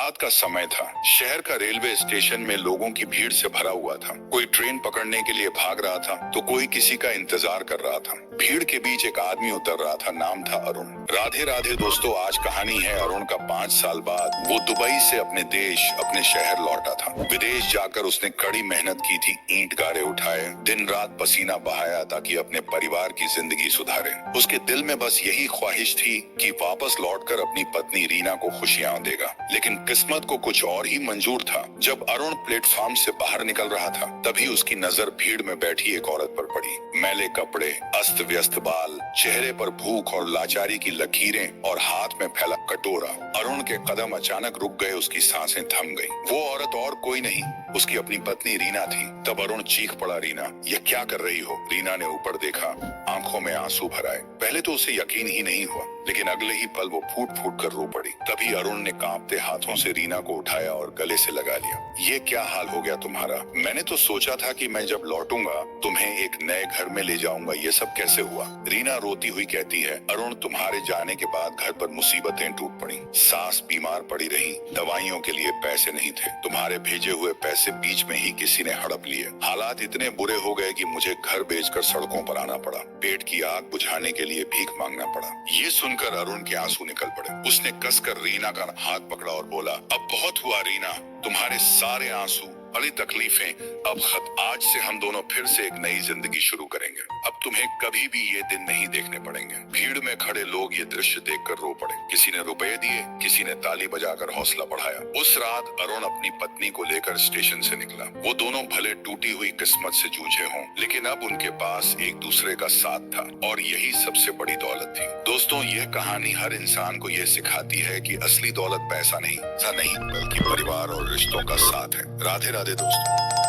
रात का समय था। शहर का रेलवे स्टेशन में लोगों की भीड़ से भरा हुआ था। कोई ट्रेन पकड़ने के लिए भाग रहा था तो कोई किसी का इंतजार कर रहा था। भीड़ के बीच एक आदमी उतर रहा था, नाम था अरुण। राधे राधे दोस्तों, आज कहानी है अरुण का। 5 साल बाद वो दुबई से अपने देश, अपने शहर लौटा था। विदेश जाकर उसने कड़ी मेहनत की थी, ईंट गारे उठाए, दिन रात पसीना बहाया ताकि अपने परिवार की जिंदगी सुधारे। उसके दिल में बस यही ख्वाहिश थी कि वापस लौटकर अपनी पत्नी रीना को खुशियां देगा। लेकिन किस्मत को कुछ और ही मंजूर था। जब अरुण प्लेटफॉर्म से बाहर निकल रहा था तभी उसकी नजर भीड़ में बैठी एक औरत पर पड़ी। मैले कपड़े, अस्त व्यस्त बाल, चेहरे पर भूख और लाचारी की लकीरें और हाथ में फैला कटोरा। अरुण के कदम अचानक रुक गए, उसकी सांसें थम गईं। वो औरत और कोई नहीं, उसकी अपनी पत्नी रीना थी। तब अरुण चीख पड़ा, रीना ये क्या कर रही हो? रीना ने ऊपर देखा, आंखों में आंसू भर आए। पहले तो उसे यकीन ही नहीं हुआ, लेकिन अगले ही पल वो फूट फूट कर रो पड़ी। तभी अरुण ने कांपते हाथों से रीना को उठाया और गले से लगा लिया। ये क्या हाल हो गया तुम्हारा? मैंने तो सोचा था कि मैं जब लौटूंगा तुम्हें एक नए घर में ले जाऊंगा, ये सब कैसे हुआ? रीना रोती हुई कहती है, अरुण तुम्हारे जाने के बाद घर पर मुसीबतें टूट पड़ी। सास बीमार पड़ी रही, दवाइयों के लिए पैसे नहीं थे। तुम्हारे भेजे हुए पैसे बीच में ही किसी ने हड़प लिए। हालात इतने बुरे हो गए कि मुझे घर बेचकर सड़कों पर आना पड़ा। पेट की आग बुझाने के लिए भीख मांगना पड़ा। ये सुनकर अरुण के आंसू निकल पड़े। उसने कसकर रीना का हाथ पकड़ा और बोला, अब बहुत हुआ रीना, तुम्हारे सारे आंसू, बड़ी तकलीफें अब खत्म। आज से हम दोनों फिर से एक नई जिंदगी शुरू करेंगे। अब तुम्हें कभी भी ये दिन नहीं देखने पड़ेंगे। भीड़ में खड़े लोग ये दृश्य देखकर रो पड़े। किसी ने रुपए दिए, किसी ने ताली बजाकर हौसला बढ़ाया। उस रात अरुण अपनी पत्नी को लेकर स्टेशन से निकला। वो दोनों भले टूटी हुई किस्मत से जूझे हों, लेकिन अब उनके पास एक दूसरे का साथ था और यही सबसे बड़ी दौलत थी। दोस्तों, यह कहानी हर इंसान को यह सिखाती है कि असली दौलत पैसा नहीं, बल्कि परिवार और रिश्तों का साथ है। राधे राधे दोस्तों।